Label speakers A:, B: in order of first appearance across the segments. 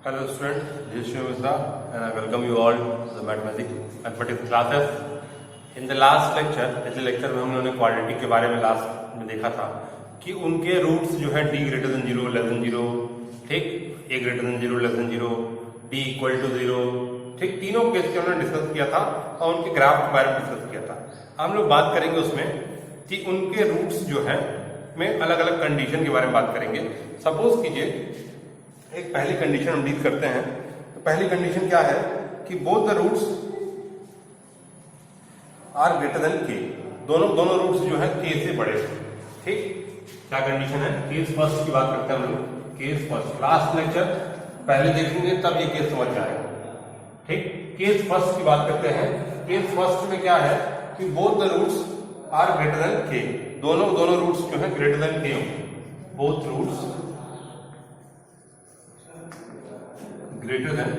A: Hello students, this is Shiv Misra and I welcome you all to the mathematics mathematics classes. In the last lecture, पिछले lecture में हम लोगों ने quadratic के बारे में लास्ट में देखा था कि उनके रूट्स जो है d greater than 0 less than 0, ठीक, a greater than 0 less than 0, d equal to 0, ठीक, तीनों केस के हमने डिस्कस किया था और उनके ग्राफ के बारे में डिस्कस किया था। हम लोग बात करेंगे उसमें कि उनके रूट्स जो है में अलग अलग कंडीशन के बारे में बात करेंगे। सपोज कीजिए एक पहली कंडीशन हम डील करते हैं। तो पहली कंडीशन क्या है कि both the roots are greater than K, दोनों रूट्स जो है के से बड़े हैं, ठीक। क्या कंडीशन है? केस फर्स्ट की बात करते हैं हम लोग। केस फर्स्ट लास्ट लेक्चर पहले देखेंगे तब ये केस समझ आएगा, ठीक। केस फर्स्ट की बात करते हैं। केस फर्स्ट में क्या है कि both the roots are greater than K, दोनों रूट्स जो है ग्रेटर देन के होंगे। Both roots greater than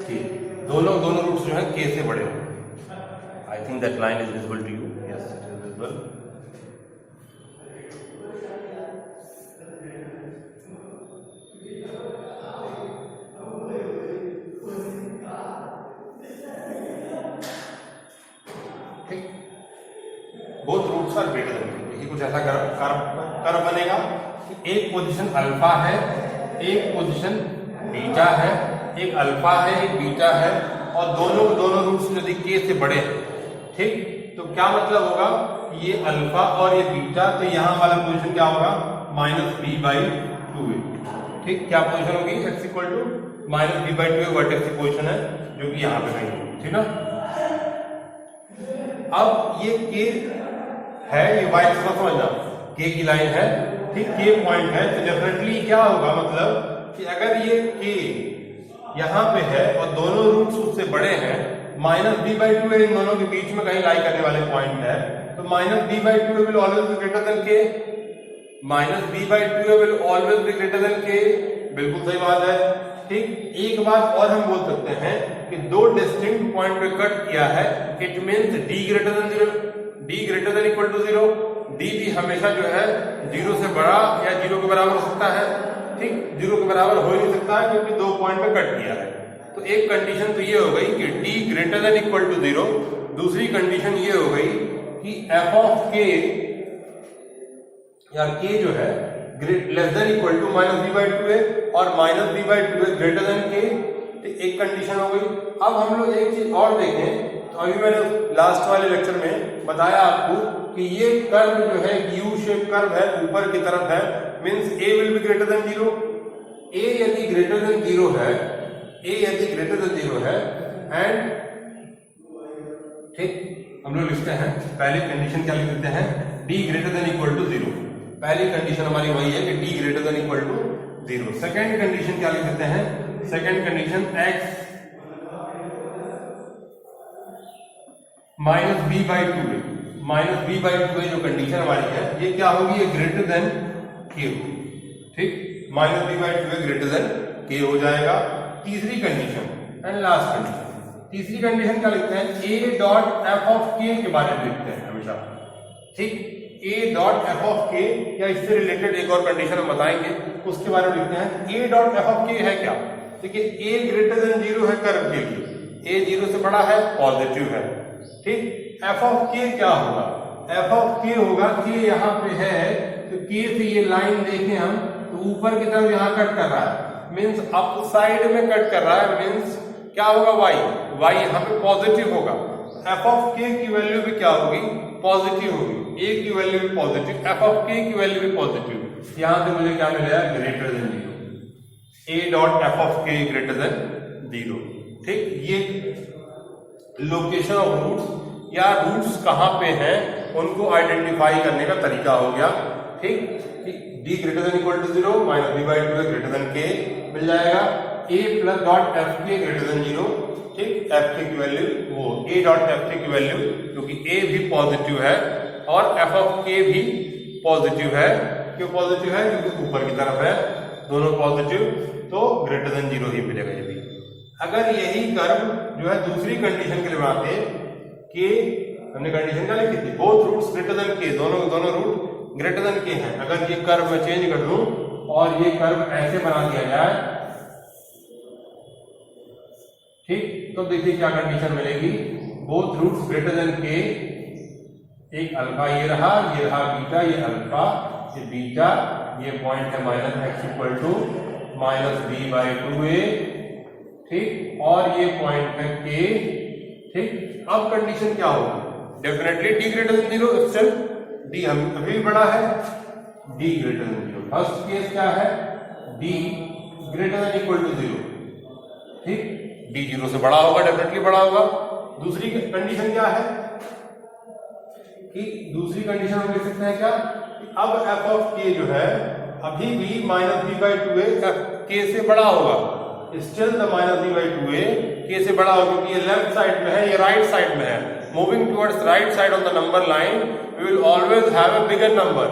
A: K, दोनों रूट्स जो है के से बड़े होंगे। I think that line is visible to you. Yes, it is visible. ठीक, both roots are greater than K. देखिए कुछ ऐसा कर्व बनेगा कि एक पोजीशन अल्फा है, एक पोजीशन बीटा है, एक अल्फा है, एक बीटा है और दोनों रूट्स यदि के से बड़े हैं, ठीक, तो क्या मतलब होगा कि ये अल्फा और ये बीटा, तो यहां वाला पोजीशन क्या होगा? -b/2a, ठीक। क्या पोजीशन होगी? x equal to -b/2a vertex की पोजीशन है जो कि यहां पे नहीं, ठीक ना। अब ये के है, ये y समझना, के की लाइन है, ठीक, के पॉइंट है, तो डेफिनेटली क्या होगा मतलब कि अगर ये के यहां पे है और दोनों रूट्स उससे बड़े हैं, -b/2a इन दोनों के बीच में कहीं लाई करने वाले पॉइंट है, तो -b/2a will always be greater than के, -b/2a will always be greater than के। बिल्कुल सही बात है, ठीक। एक बात और हम बोल सकते हैं कि दो डिस्टिंक्ट पॉइंट पे कट किया है, it means d greater than 0, d greater than equal to 0, d भी हमेशा जो है 0 से बड़ा या 0 के बराबर हो सकता है, ठीक। 0 के बराबर हो ही नहीं सकता है क्योंकि दो पॉइंट पे कट किया है। तो एक कंडीशन तो ये हो गई कि d greater than equal to 0, दूसरी कंडीशन ये हो गई कि f ऑफ k या k जो है less than equal to -b/2a और -b/2a ग्रेटर देन k, एक कंडीशन हो गई। अब हम लोग एक चीज और देखें, तो अभी मैंने लास्ट वाले लेक्चर में बताया आपको कि ये कर्व जो है यू शेप कर्व है, ऊपर की तरफ है, means a will be greater than 0। a यदि ग्रेटर देन 0 है, a यदि ग्रेटर देन 0 है एंड, ठीक, हम लोग लिखते हैं पहली कंडीशन क्या लिख देते हैं? d greater than equal to 0। पहली कंडीशन हमारी वही है कि d greater than equal to 0। Second condition क्या लिख देते हैं? Second condition x -b/2a, -b/2a जो कंडीशन हमारी है ये क्या होगी? ये ग्रेटर देन k होगी, ठीक। -b/2a ग्रेटर देन k हो जाएगा। तीसरी कंडीशन एंड लास्ट कंडीशन, तीसरी कंडीशन क्या लिखते हैं? a dot f of k के बारे में लिखते हैं हमेशा, ठीक। a dot f of k या इससे रिलेटेड एक और कंडीशन हम बताएंगे, उसके बारे में लिखते हैं। a dot f of k है क्या? देखिए a ग्रेटर देन 0 है कर्व के लिए, a 0 से बड़ा है, पॉजिटिव है, ठीक। f ऑफ k क्या होगा? f ऑफ k होगा कि यहाँ पे है तो k से ये लाइन देखें हम तो ऊपर की तरफ यहाँ कट कर रहा है, मींस अप साइड में कट कर रहा है, मींस क्या होगा? y यहाँ पे पॉजिटिव होगा। f ऑफ k की वैल्यू भी क्या होगी? पॉजिटिव होगी। a की वैल्यू भी पॉजिटिव, f ऑफ k की वैल्यू भी पॉजिटिव। यहां से मुझे क्या मिलेगा? Greater than 0, a dot f of k greater than 0, ठीक। ये लोकेशन ऑफ रूट्स या रूट्स कहां पे हैं उनको आइडेंटिफाई करने का तरीका हो गया, ठीक। d greater than equal to 0, -b/2a greater than k मिल जाएगा। a plus dot F K greater than 0, ठीक। एफ के की वैल्यू वो a डॉट एफ के की वैल्यू, क्योंकि a भी पॉजिटिव है और f ऑफ k भी पॉजिटिव है। क्यों पॉजिटिव है? क्योंकि ऊपर की तरफ है, दोनों पॉजिटिव, तो ग्रेटर देन 0 ही मिलेगा। यदि अगर यही कर्व जो है दूसरी कंडीशन के लिए बनाते कि हमने कंडीशन क्या लिखी थी? Both roots greater than K, दोनों रूट ग्रेटर देन के है। अगर ये कर्व मैं चेंज कर दूं और ये कर्व ऐसे बना दिया जाए, ठीक, तो देखिए क्या कंडीशन मिलेगी, बोथ रूट्स ग्रेटर देन के, एक अल्फा ये रहा बीटा, ये अल्फा ये बीटा, ये पॉइंट है minus X equal to minus B by 2a, ठीक, और ये पॉइंट है के, ठीक। अब कंडीशन क्या होगी, definitely D greater than 0, still D हम अभी भी बड़ा है, D greater than 0। First case क्या है, D greater than equal to 0, ठीक, डी 0 से बड़ा होगा, डेफिनेटली बड़ा होगा। दूसरी कंडीशन क्या है कि दूसरी कंडीशन हम लिख सकते हैं क्या, अब एफ ऑफ के जो है अभी भी minus B by 2a K से बड़ा होगा, still the minus B by 2a K से बड़ा होगा, क्योंकि ये लेफ्ट साइड में है, ये राइट साइड में है। Moving towards right side on the number line we will always have a bigger number,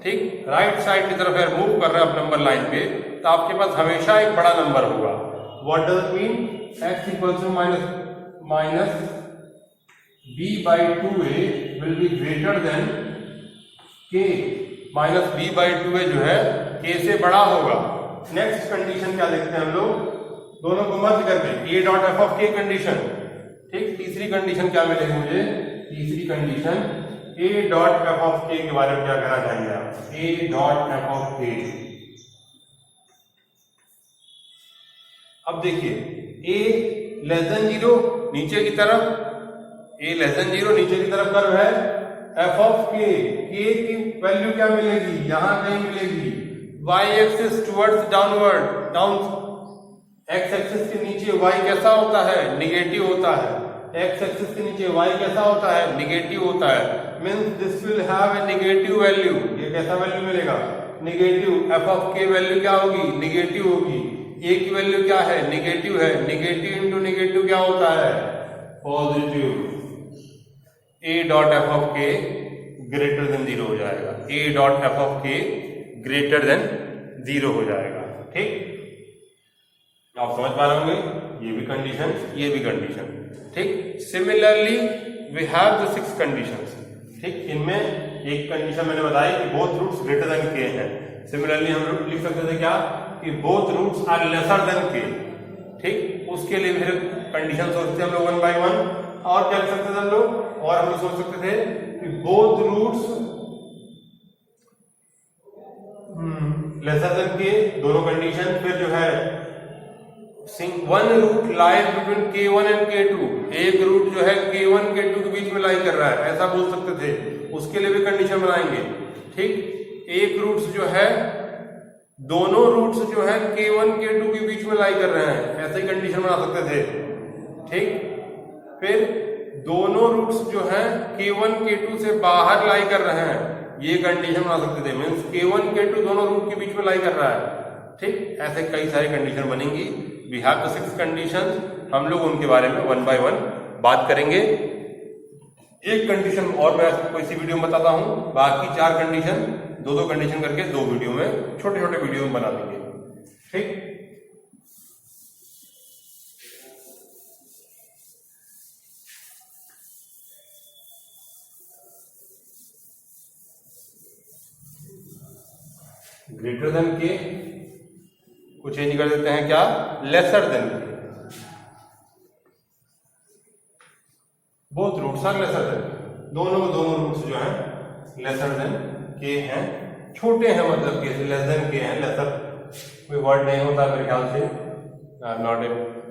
A: ठीक, राइट साइड की तरफ अगर मूव कर रहे हैं आप नंबर लाइन पे, तो आपके पास हमेशा एक बड़ा नंबर होगा। What does it mean, x equals to minus b by 2a will be greater than k, minus b by 2a जो है k से बड़ा होगा। नेक्स्ट कंडीशन क्या देखते हैं हम लोग, दोनों को मर्ज करके a डॉट एफ ऑफ के कंडीशन, ठीक। तीसरी कंडीशन क्या मिलेगी मुझे, तीसरी condition a dot F of के बारे में क्या कहना चाहेंगे आप, a डॉट एफ ऑफ के। अब देखिए a लेस देन 0 नीचे की तरफ, a लेस देन 0 नीचे की तरफ कर्व है, f ऑफ k, k की वैल्यू क्या मिलेगी, यहां कहीं मिलेगी, y axis towards downward, down, x axis के नीचे y कैसा होता है, निगेटिव होता है, x एक्सिस के नीचे y कैसा होता है, निगेटिव होता है, means this will have a negative value, ये कैसा वैल्यू मिलेगा, negative. f of k value क्या होगी, निगेटिव होगी, a की वैल्यू क्या है, निगेटिव है, निगेटिव इंटू निगेटिव क्या होता है, positive. a dot F of K greater than 0 हो जाएगा, a dot F of K greater than 0 हो जाएगा, ठीक। आप समझ पा रहे होंगे, ये भी कंडीशन, ये भी कंडीशन, ठीक। Similarly we have the 6 conditions, ठीक। इनमें एक कंडीशन मैंने बताई कि बोथ रूट्स ग्रेटर देन के हैं। सिमिलरली हम लोग लिख सकते थे क्या, कि both roots are lesser than K, ठीक। उसके लिए फिर कंडीशन सोचते थे हम लोग 1 by 1, और क्या लिख सकते थे हम लोग, और हम लोग सोच सकते थे कि both roots laser than K, दोनों कंडीशन। फिर जो है one root lies between k1 and k2, एक रूट जो है k1 k2 के बीच में लाई कर रहा है, ऐसा बोल सकते थे, उसके लिए भी कंडीशन बनाएंगे, ठीक। एक रूट्स जो है, दोनों रूट्स जो है k1 k2 के बीच में लाई कर रहे हैं, ऐसे ही कंडीशन बना सकते थे, ठीक। फिर दोनों रूट्स जो है k1 k2 से बाहर लाई कर रहे हैं, ये कंडीशन बना सकते थे, मींस k1 k2 दोनों रूट के बीच में लाई कर रहा है, ठीक। ऐसे कई सारी कंडीशन बनेंगी। वी हैव द 6 कंडीशंस, हम लोग उनके बारे में 1 by 1 बात करेंगे। एक कंडीशन और मैं आपको इसी वीडियो में बताता हूं, बाकी 4 कंडीशन, 2-2 कंडीशन करके 2 वीडियो में, छोटे छोटे वीडियो में बना देंगे, ठीक। ग्रेटर देन के को चेंज कर देते हैं क्या, lesser than K. Both roots are lesser than, दोनों रूट्स जो हैं लेसर देन के हैं, छोटे हैं, मतलब के से लेस देन के हैं। लेसर कोई वर्ड नहीं होता मेरे ख्याल से, I am not a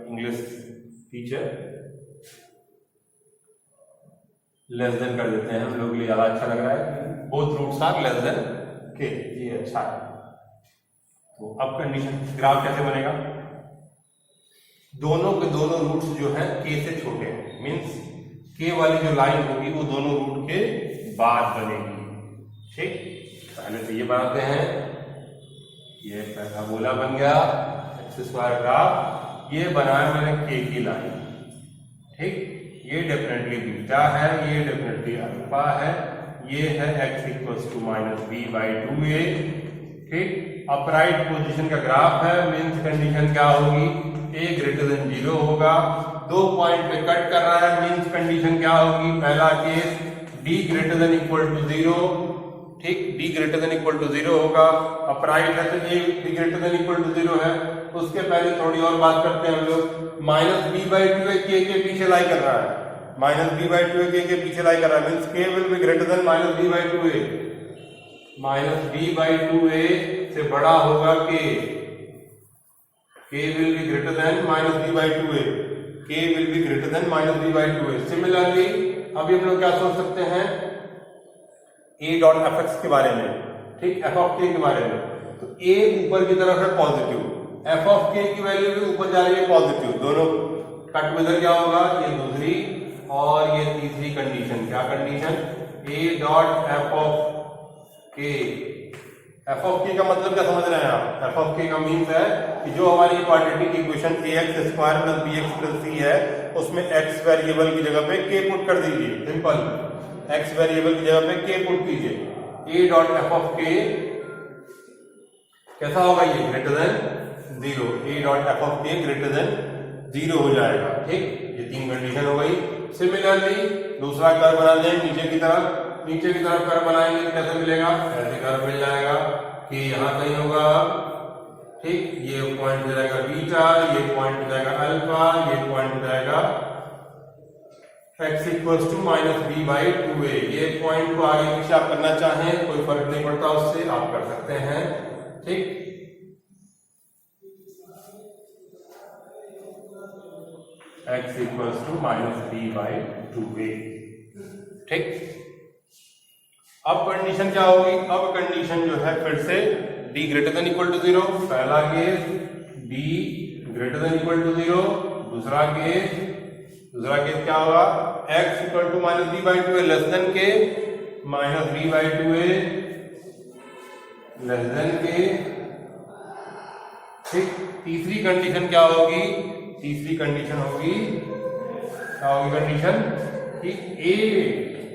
A: English teacher. Less than कर देते हैं हम लोग, लिए ज्यादा अच्छा लग रहा है। Both roots are less than K, ये अच्छा है। तो अब कंडीशन ग्राफ कैसे बनेगा, दोनों के दोनों रूट्स जो है के से छोटे हैं, मींस के वाली जो लाइन होगी वो दोनों रूट के बाद बनेगी, ठीक। पहले तो ये बनाते हैं, ये पैराबोला बन गया, एक्स स्क्वायर ग्राफ, ये बनाया मैंने के की लाइन, ठीक। ये डेफिनेटली बीटा है, ये डेफिनेटली अल्फा है, ये है x equals to minus B by 2a, ठीक। अपराइट पोजीशन का ग्राफ है, मींस कंडीशन क्या होगी, a ग्रेटर देन 0 होगा, 2 पॉइंट पे कट कर रहा है, मींस कंडीशन क्या होगी, पहला case d greater than equal to 0, ठीक, d greater than equal to 0 होगा। अब राइट है तो a b ग्रेटर देन इक्वल टू 0 है। उसके पहले थोड़ी और बात करते हैं हम लोग। Minus b by 2a k के पीछे लाई कर रहा है, minus b by 2a k के पीछे लाई कर रहा है, means k will be greater than minus b by 2a। Minus b by 2a से बड़ा होगा k, k will be greater than minus b by 2a, k will be greater than minus b by 2a। Similarly अभी हम लोग क्या सोच सकते हैं a डॉट एफ एक्स के बारे में, ठीक, एफ ऑफ के बारे में। तो a ऊपर की तरफ है पॉजिटिव, एफ ऑफ के की वैल्यू भी ऊपर जा रही है पॉजिटिव, दोनों कट में इधर क्या होगा, ये दूसरी और ये तीसरी कंडीशन। क्या condition, a dot F of के। एफ ऑफ के का मतलब क्या समझ रहे हैं आप? एफ ऑफ के का मीन्स है कि जो हमारी quadratic equation A X square plus B X plus C है, उसमें x वेरिएबल की जगह पे k पुट कर दीजिए, सिंपल। x वेरिएबल की जगह पे k पुट कीजिए। a डॉट एफ ऑफ के कैसा होगा, ये greater than 0, a dot F of K greater than 0 हो जाएगा, ठीक। ये तीन कंडीशन हो गई। सिमिलरली दूसरा कर्व बना लें नीचे की तरफ कर्व बनाएंगे तो कैसे मिलेगा, ऐसे कर्व मिल जाएगा कि यहाँ कहीं होगा, ठीक, ये पॉइंट हो जाएगा बीटा, ये पॉइंट हो जाएगा अल्फा, ये पॉइंट हो जाएगा x equals to minus B by 2a। ये पॉइंट को आगे पीछे आप करना चाहें कोई फर्क नहीं पड़ता, उससे आप कर सकते हैं, ठीक। x equals to minus B by 2a, ठीक। अब कंडीशन क्या होगी, अब कंडीशन जो है फिर से d greater than equal to 0, पहला case d greater than equal to 0, दूसरा केस क्या होगा, x equal to minus B by 2a less than K, minus B by 2a less than K, ठीक। तीसरी कंडीशन क्या होगी, तीसरी कंडीशन होगी, क्या होगी कंडीशन कि a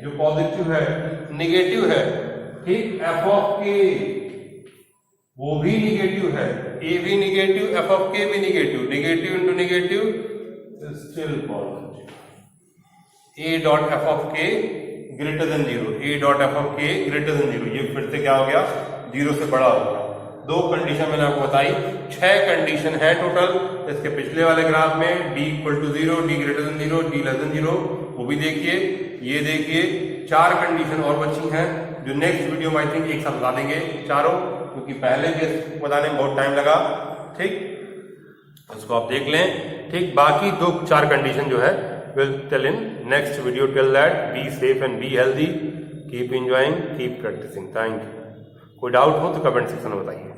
A: जो पॉजिटिव है निगेटिव है, ठीक, एफ ऑफ के वो भी निगेटिव है, a भी निगेटिव, एफ ऑफ के भी negative, negative into negative still positive. a dot F of K greater than 0, a dot F of K greater than 0, ये फिर से क्या हो गया, 0 से बड़ा हो गया। दो कंडीशन मैंने आपको बताई, 6 कंडीशन है टोटल। इसके पिछले वाले ग्राफ में d equal to 0, d greater than 0, d less than 0, वो भी देखिए, ये देखिए, 4 कंडीशन और बची हैं जो नेक्स्ट वीडियो में आई थिंक एक साथ बता देंगे चारों, क्योंकि पहले के बताने में बहुत टाइम लगा, ठीक, उसको आप देख लें, ठीक। बाकी 2-4 कंडीशन जो है will tell in next video. Till that be safe and be healthy, keep enjoying, keep practising. Thank you. कोई डाउट हो तो कमेंट सेक्शन में बताइए।